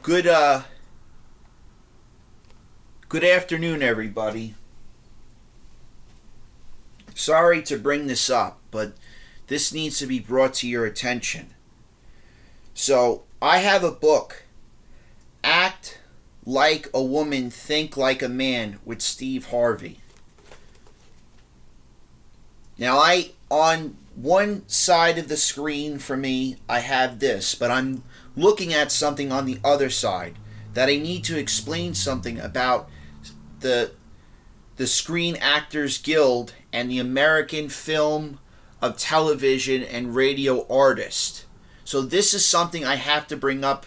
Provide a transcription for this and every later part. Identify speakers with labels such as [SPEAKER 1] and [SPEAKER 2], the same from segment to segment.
[SPEAKER 1] Good good afternoon, everybody. Sorry to bring this up, but this needs to be brought to your attention. So, I have a book, Act Like a Woman, Think Like a Man, with Steve Harvey. Now, on one side of the screen for me, I have this, but I'm looking at something on the other side that I need to explain something about the Screen Actors Guild and the American Film of Television and Radio Artists. So this is something I have to bring up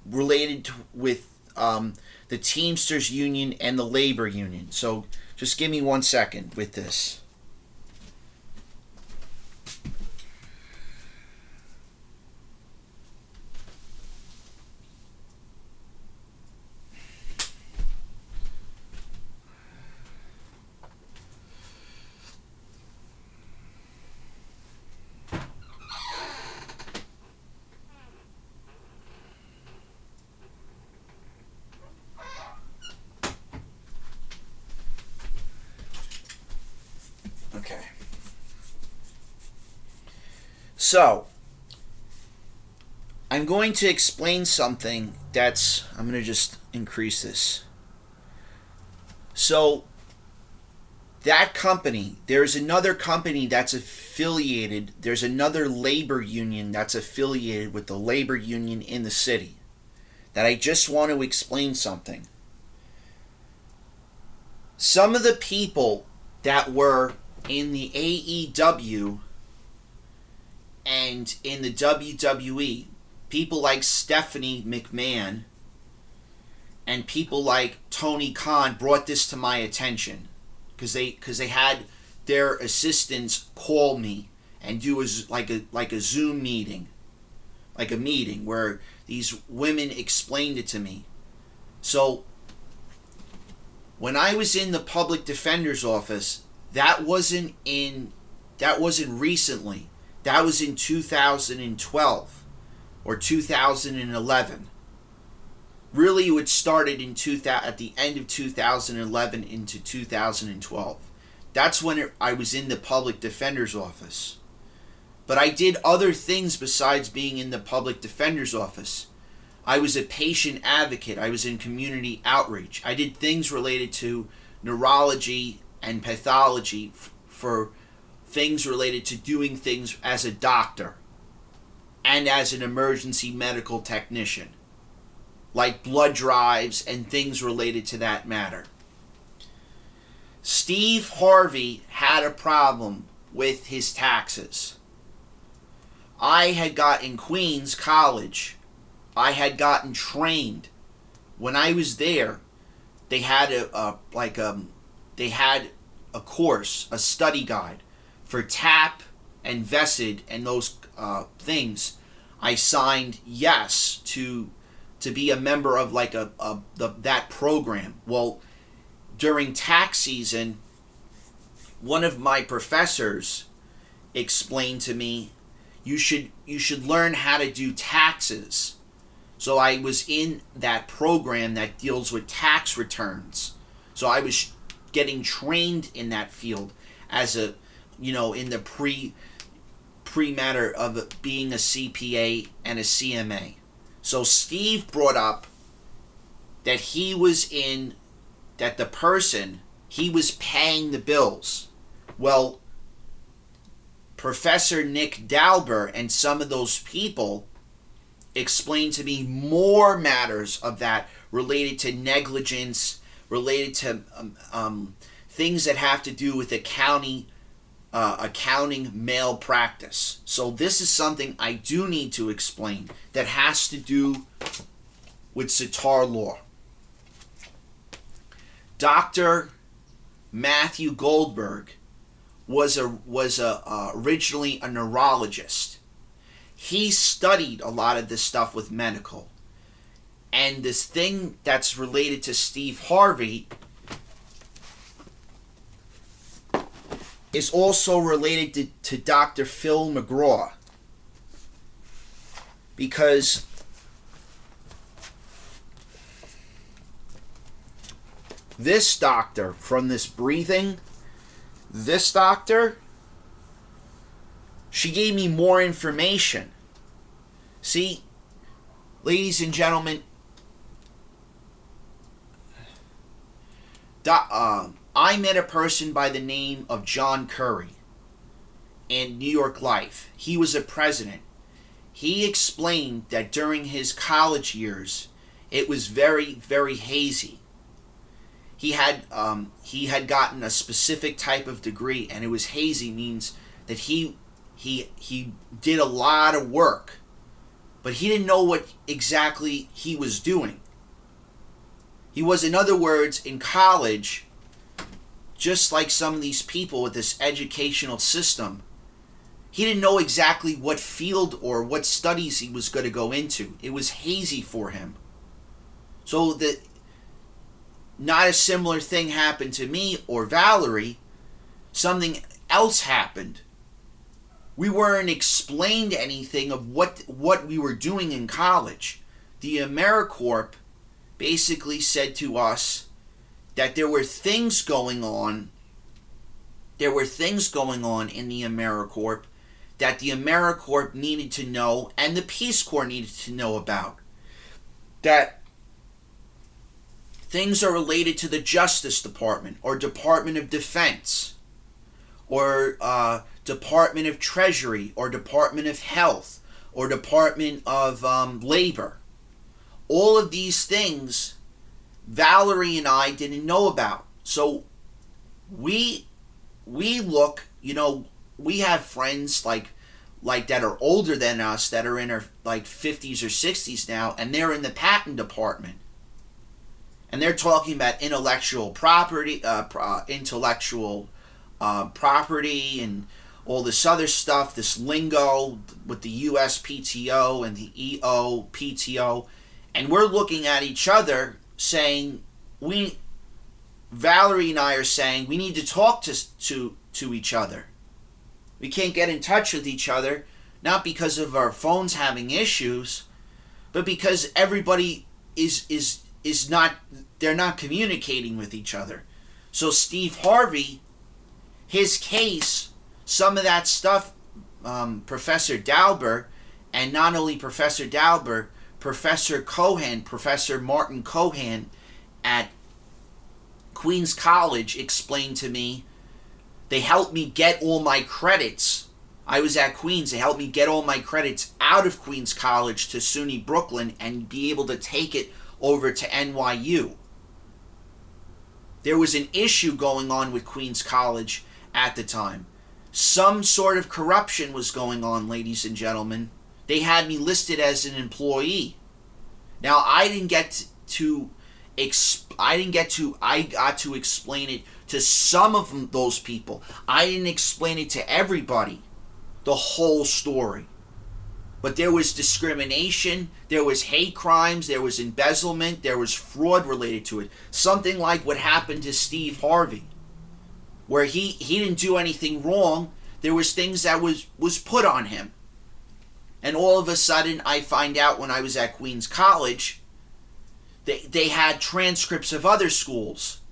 [SPEAKER 1] related with the Teamsters Union and the Labor Union. So just give me 1 second with this. Okay. So, I'm going to explain something I'm going to just increase this. So, that company, there's another company that's affiliated, there's another labor union that's affiliated with the labor union in the city that I just want to explain something. Some of the people that were in the AEW and in the WWE, people like Stephanie McMahon and people like Tony Khan brought this to my attention because they had their assistants call me and do like a Zoom meeting, like a meeting where these women explained it to me. So when I was in the public defender's office, that wasn't recently. That was in 2012 or 2011. Really, it started at the end of 2011 into 2012. That's when I was in the public defender's office. But I did other things besides being in the public defender's office. I was a patient advocate. I was in community outreach. I did things related to neurology and pathology for things related to doing things as a doctor and as an emergency medical technician, like blood drives and things related to that matter. Steve Harvey had a problem with his taxes. In Queens College, I had gotten trained. When I was there, they had a course, a study guide for TAP and VESID and those things. I signed yes to be a member of that program. Well, during tax season, one of my professors explained to me, you should learn how to do taxes. So I was in that program that deals with tax returns. So I was getting trained in that field as in the pre-matter of being a CPA and a CMA. So Steve brought up that he was paying the bills. Well, Professor Nick Dalber and some of those people explained to me more matters of that related to negligence, related to things that have to do with accounting malpractice. So this is something I do need to explain that has to do with sitar law. Dr. Matthew Goldberg was originally a neurologist. He studied a lot of this stuff with medical. And this thing that's related to Steve Harvey is also related to Dr. Phil McGraw. Because This doctor, from this breathing, this doctor, she gave me more information. See, ladies and gentlemen, I met a person by the name of John Curry in New York Life. He was a president. He explained that during his college years, it was very, very hazy. He had gotten a specific type of degree, and it was hazy means that he did a lot of work, but he didn't know what exactly he was doing. He was, in other words, in college, just like some of these people with this educational system, he didn't know exactly what field or what studies he was going to go into. It was hazy for him. So not a similar thing happened to me or Valerie. Something else happened. We weren't explained anything of what we were doing in college. The AmeriCorps basically said to us that there were things going on. There were things going on in the AmeriCorps that the AmeriCorps needed to know and the Peace Corps needed to know about. That things are related to the Justice Department or Department of Defense or Department of Treasury or Department of Health or Department of Labor. All of these things Valerie and I didn't know about. So we look, we have friends like that are older than us that are in their 50s or 60s now, and they're in the patent department. And they're talking about intellectual property, and all this other stuff, this lingo with the USPTO and the EOPTO. And we're looking at each other saying, Valerie and I are saying we need to talk to each other. We can't get in touch with each other, not because of our phones having issues, but because everybody is not, they're not communicating with each other. So Steve Harvey, his case, some of that stuff, Professor Dauber, and not only Professor Dauber, Professor Martin Cohan at Queens College explained to me. They helped me get all my credits. I was at Queens. They helped me get all my credits out of Queens College to SUNY Brooklyn and be able to take it over to NYU. There was an issue going on with Queens College at the time. Some sort of corruption was going on, ladies and gentlemen. They had me listed as an employee. Now, I got to explain it to some of those people. I didn't explain it to everybody, the whole story. But there was discrimination, there was hate crimes, there was embezzlement, there was fraud related to it. Something like what happened to Steve Harvey, where he didn't do anything wrong. There was things that was put on him. And all of a sudden, I find out when I was at Queens College, they had transcripts of other schools.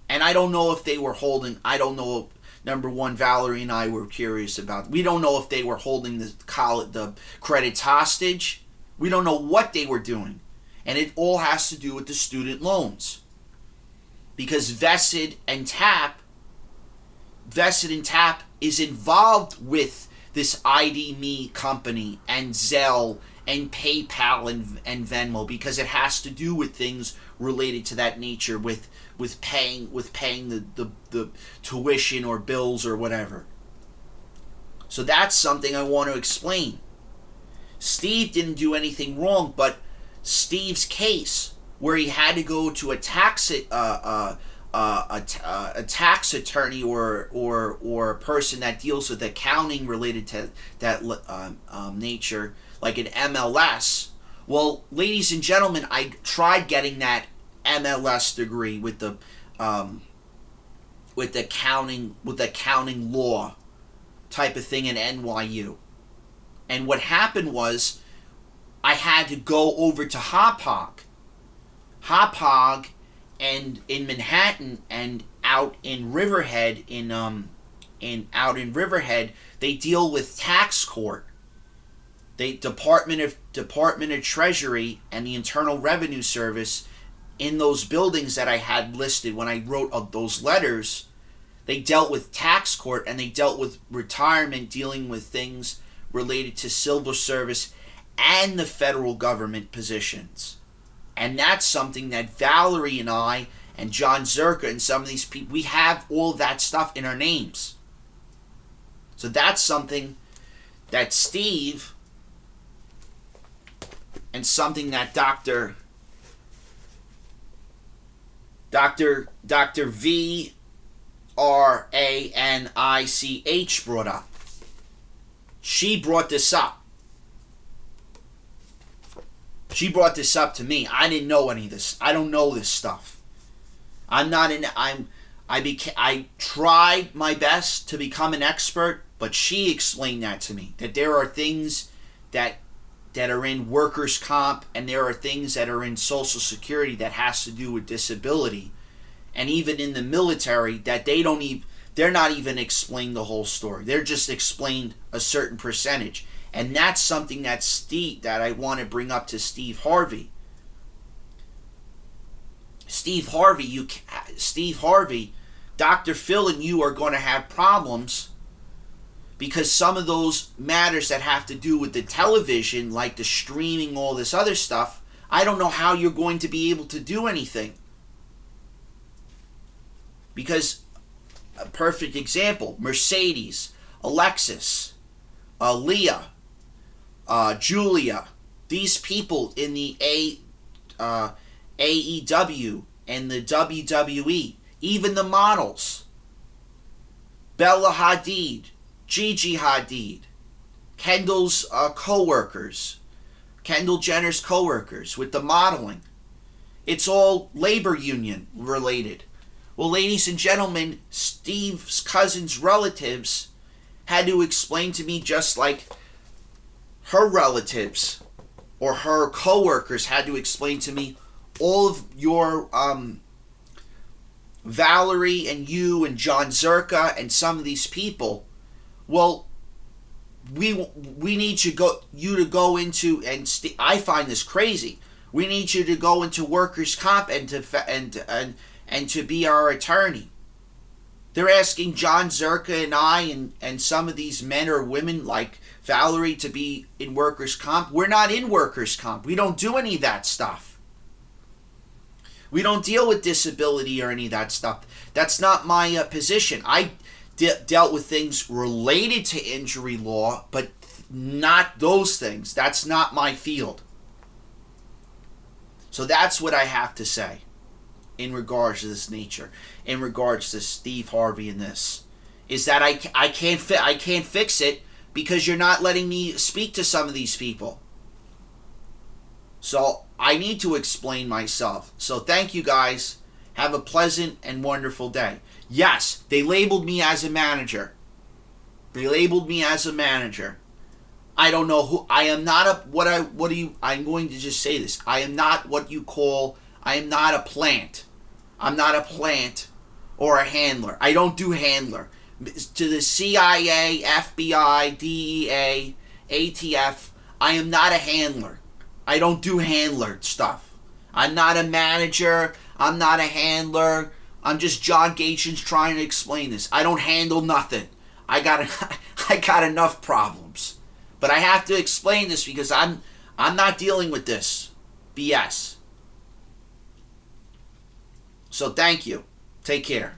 [SPEAKER 1] And I don't know if they were holding, I don't know, number one, Valerie and I were curious about, we don't know if they were holding the credits hostage. We don't know what they were doing. And it all has to do with the student loans. Because Vested and Tap is involved with this ID.me company and Zelle and PayPal and Venmo, because it has to do with things related to that nature, with paying the tuition or bills or whatever. So that's something I want to explain. Steve didn't do anything wrong, but Steve's case, where he had to go to a tax attorney or a person that deals with accounting related to that nature, like an MLS. Well, ladies and gentlemen, I tried getting that MLS degree with the accounting law type of thing in NYU. And what happened was I had to go over to Hauppauge and in Manhattan and out in Riverhead out in Riverhead, they deal with tax court. The Department of Treasury and the Internal Revenue Service in those buildings that I had listed when I wrote those letters, they dealt with tax court and they dealt with retirement, dealing with things related to civil service and the federal government positions. And that's something that Valerie and I and John Zerka and some of these people, we have all that stuff in our names. So that's something that Steve and something that Dr. VRANICH brought up. She brought this up. She brought this up to me. I didn't know any of this. I don't know this stuff. I tried my best to become an expert, but she explained that to me. That there are things that are in workers' comp and there are things that are in Social Security that has to do with disability. And even in the military, that they're not even explained the whole story. They're just explained a certain percentage. And that's something that I want to bring up to Steve Harvey. Steve Harvey, Dr. Phil and you are going to have problems because some of those matters that have to do with the television, like the streaming, all this other stuff, I don't know how you're going to be able to do anything. Because, a perfect example, Mercedes, Alexis, Leah, Julia, these people in the AEW and the WWE, even the models, Bella Hadid, Gigi Hadid, Kendall's co-workers, Kendall Jenner's co-workers with the modeling. It's all labor union related. Well, ladies and gentlemen, Steve's cousin's relatives had to explain to me, just like her relatives or her co-workers had to explain to me, all of your Valerie and you and John Zerka and some of these people, well, we need you to go into, and I find this crazy. We need you to go into workers' comp and to be our attorney. They're asking John Zerka and I and some of these men or women like Valerie to be in workers' comp. We're not in workers' comp. We don't do any of that stuff. We don't deal with disability or any of that stuff. That's not my position. I dealt with things related to injury law, but not those things. That's not my field. So that's what I have to say in regards to this nature, in regards to Steve Harvey and this, is that I can't fix it because you're not letting me speak to some of these people. So I need to explain myself. So thank you guys. Have a pleasant and wonderful day. Yes, they labeled me as a manager. I don't know who I am. I'm going to just say this. I am not a plant. I'm not a plant or a handler. I don't do handler. To the CIA, FBI, DEA, ATF, I am not a handler. I don't do handler stuff. I'm not a manager. I'm not a handler. I'm just John Gatchins trying to explain this. I don't handle nothing. I got enough problems. But I have to explain this because I'm not dealing with this BS. So thank you. Take care.